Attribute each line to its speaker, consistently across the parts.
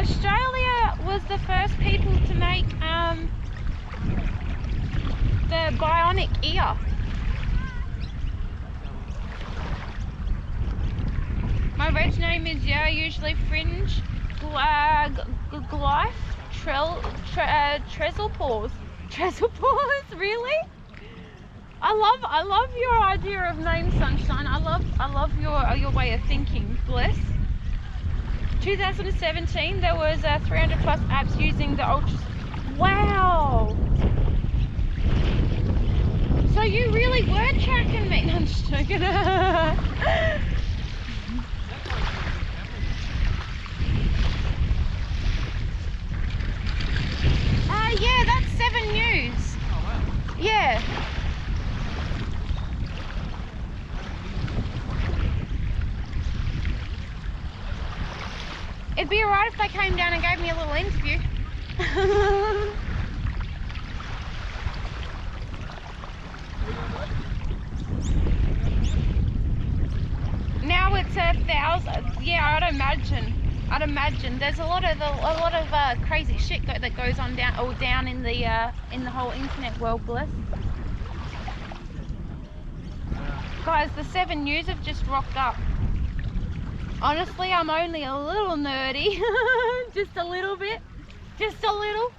Speaker 1: Australia was the first people to make the bionic ear. My reg name is usually Fringe Glyph Trezzlepaws. Trezzlepaws, really? I love your idea of name, Sunshine. I love your way of thinking, Bliss. 2017 there was 300 plus apps using the ultra. Wow. So you really were tracking me. No, I'm just joking. Yeah, that's 7 News.
Speaker 2: Oh, wow.
Speaker 1: Yeah. It'd be alright if they came down and gave me a little interview. Now it's 1,000. Yeah, I'd imagine. There's a lot of crazy shit that goes on down in the whole internet world, Bliss. Guys, the 7 News have just rocked up. Honestly, I'm only a little nerdy. Just a little bit. Just a little.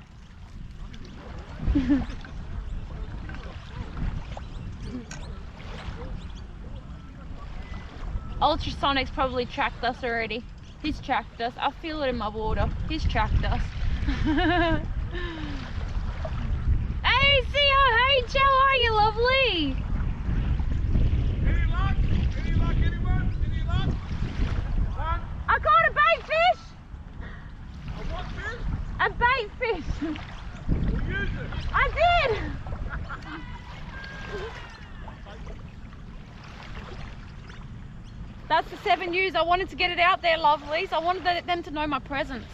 Speaker 1: Ultrasonic's probably tracked us already. He's tracked us. I feel it in my water. He's tracked us. Hey, COH, how are you, lovely?
Speaker 2: Any luck? Any luck, anyone? Any luck? One.
Speaker 1: I caught a bait fish!
Speaker 2: A what fish?
Speaker 1: A bait fish!
Speaker 2: We'll use it.
Speaker 1: I did! That's the 7 News. I wanted to get it out there, lovelies. I wanted them to know my presence.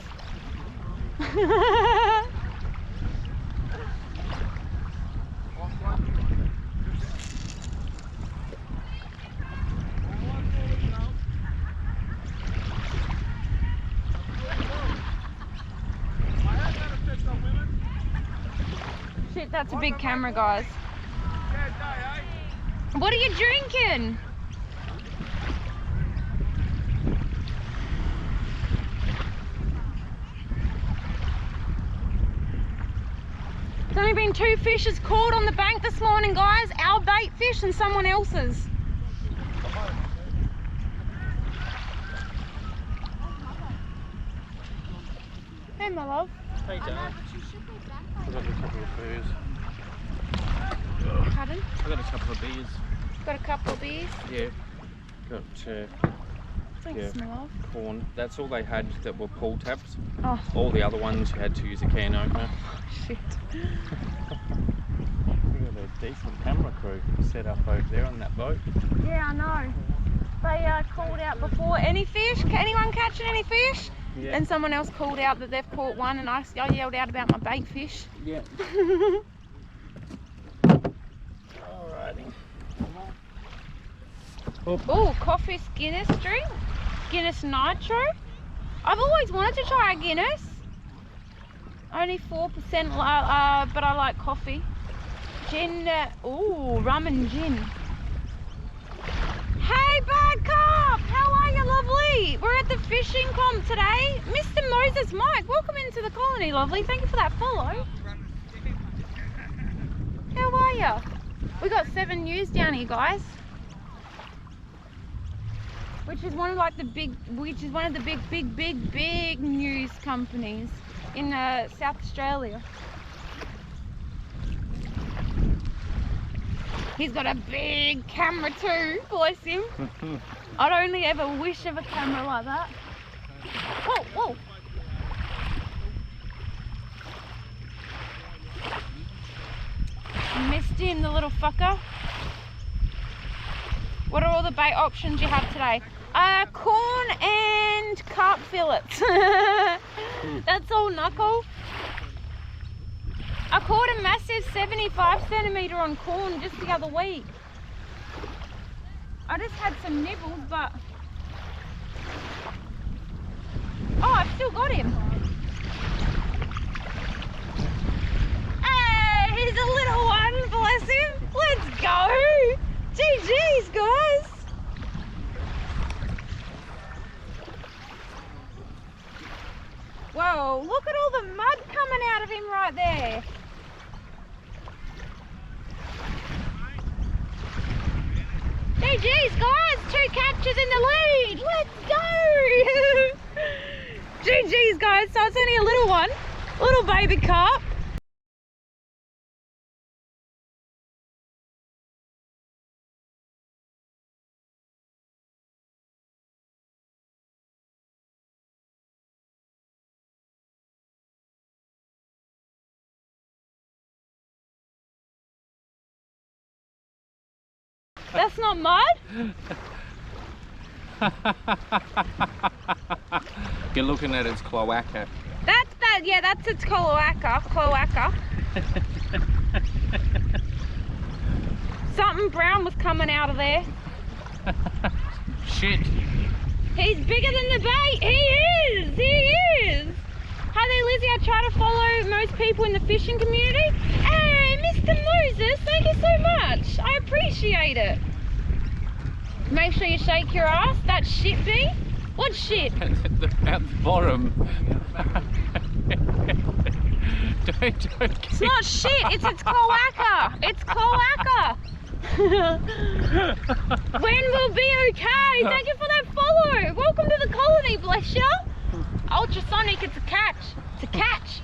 Speaker 1: Shit, that's a big camera, guys. What are you drinking? There's only been 2 fishes caught on the bank this morning, guys. Our bait fish and someone else's. Hey, my love.
Speaker 3: Hey, Dad. I've got a couple of beers.
Speaker 1: Pardon?
Speaker 3: I've got a couple of beers.
Speaker 1: Got a couple of beers.
Speaker 3: Yeah. Got
Speaker 1: Thanks, my love.
Speaker 3: corn. That's all they had that were pull tabs.
Speaker 1: Oh,
Speaker 3: All the other ones you had to use a can opener.
Speaker 1: shit.
Speaker 3: We've got a decent camera crew set up over there on that boat.
Speaker 1: Yeah, I know. They called out before. Any fish? Anyone catching any fish?
Speaker 3: Yeah.
Speaker 1: Then someone else called out that they've caught one, and I yelled out about my bait fish.
Speaker 3: Yeah. Alrighty.
Speaker 1: Oh, coffee Guinness drink. Guinness Nitro. I've always wanted to try a Guinness. Only 4%, but I like coffee. Gin, ooh, rum and gin. Hey, Bad Cop! How are you, lovely? We're at the fishing comp today. Mr. Moses Mike, welcome into the colony, lovely. Thank you for that follow. How are you? We got 7 News down here, guys. Which is one of like the big news companies in South Australia. He's got a big camera too, bless him. I'd only ever wish of a camera like that. Whoa, whoa. Missed him, the little fucker. What are all the bait options you have today? Corn and carp fillets. That's all, knuckle. I caught a massive 75 centimetre on corn just the other week. I just had some nibbles, but... Oh, I've still got him. Whoa, look at all the mud coming out of him right there. GG's guys, 2 catches in the lead. Let's go. GG's guys, so it's only a little one, little baby carp. That's not mud?
Speaker 3: You're looking at its cloaca.
Speaker 1: That's that, yeah, that's its cloaca. Something brown was coming out of there.
Speaker 3: Shit.
Speaker 1: He's bigger than the bait. He is. Hi there, Lizzie. I try to follow most people in the fishing community. Hey, Mr. Moses, thank you so much. I appreciate it. Make sure you shake your ass. That's shit, B. What shit?
Speaker 3: At the bottom. Don't
Speaker 1: It's not shit. It's cloaca. It's cloaca. When will be okay? Thank you for that follow. Welcome to the colony, bless ya. Ultrasonic, it's a catch. It's a catch.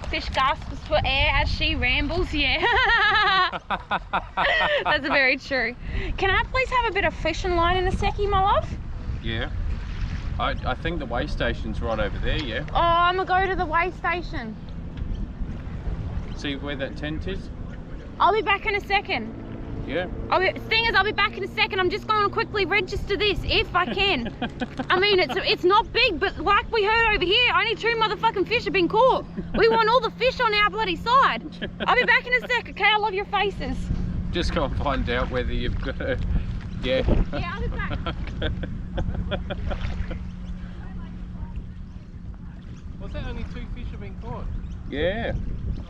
Speaker 1: Fish gasps for air as she rambles, yeah. That's very true. Can I please have a bit of fishing line in a seckie, my love?
Speaker 3: Yeah. I think the weigh station's right over there, yeah?
Speaker 1: Oh, I'm gonna go to the weigh station.
Speaker 3: See where that tent is?
Speaker 1: I'll be back in a second.
Speaker 3: Yeah.
Speaker 1: Thing is, I'll be back in a second. I'm just going to quickly register this, if I can. I mean, it's not big, but like we heard over here, only 2 motherfucking fish have been caught. We want all the fish on our bloody side. I'll be back in a sec, okay? I love your faces.
Speaker 3: Just go and find out whether you've got a... Yeah.
Speaker 1: Yeah, I'll be back.
Speaker 3: Was that only 2 fish have been caught? Yeah.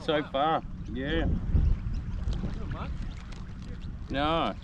Speaker 3: So far. Yeah.
Speaker 2: Not much.
Speaker 3: No.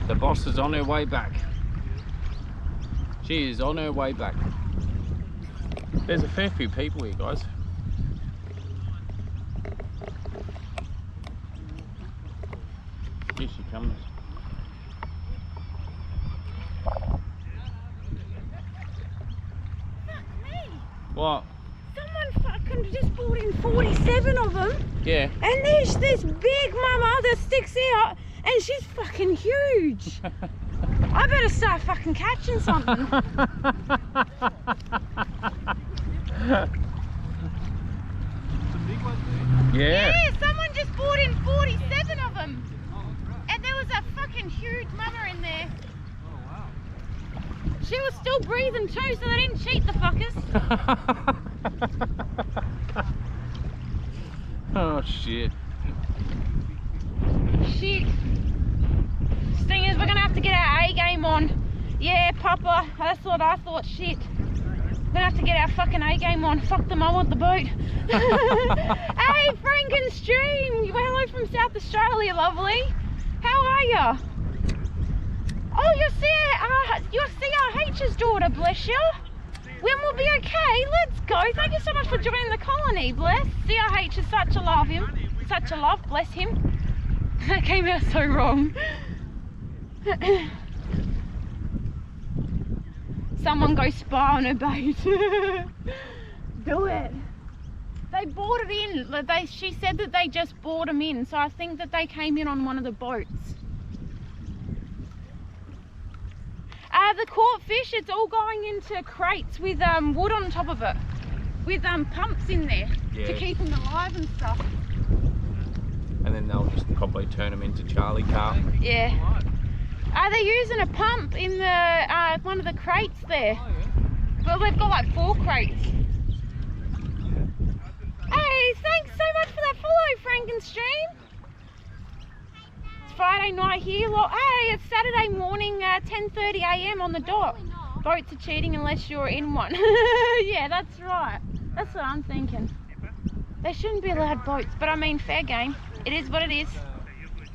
Speaker 3: The boss is on her way back. She is on her way back. There's a fair few people here, guys. Here she comes. What?
Speaker 1: Someone fucking just brought in 47 of them.
Speaker 3: Yeah.
Speaker 1: And there's this big mama that sticks out, and she's fucking huge. I better start fucking catching something.
Speaker 3: Yeah.
Speaker 1: Yeah, someone just brought in 47 of them. And there was a fucking huge mama in there.
Speaker 2: Oh wow.
Speaker 1: She was still breathing too, so they didn't cheat the fuckers.
Speaker 3: Oh shit.
Speaker 1: Shit. Thing is, we're gonna have to get our A game on. Yeah, Papa, that's what I thought. Shit. We're gonna have to get our fucking A game on. Fuck them, I want the boat. Hey, Frankenstream! Hello from South Australia, lovely. How are ya? Oh, you're CRH's daughter, bless ya. When we'll be okay, let's go. Thank you so much for joining the colony, bless. CRH is such a love, bless him. That came out so wrong. Someone go spy on a bait. Do it. They brought it in. She said that they just brought them in, so I think that they came in on one of the boats. The caught fish, it's all going into crates with wood on top of it, with pumps in there to keep them alive and stuff.
Speaker 4: And then they'll just probably turn them into Charlie carp.
Speaker 1: Yeah. They're using a pump in the one of the crates there.
Speaker 2: Oh, yeah.
Speaker 1: Well, they've got like 4 crates. Hey, thanks so much for that follow, Frankenstream. It's Friday night here. Well, hey, it's Saturday morning, 10:30 AM on the dot. Boats are cheating unless you're in one. Yeah, that's right. That's what I'm thinking. They shouldn't be allowed boats, but I mean, fair game. It is what it is.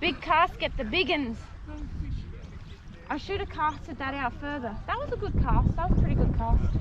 Speaker 1: Big cast, get the big uns. I should have casted that out further. That was a good cast. That was a pretty good cast.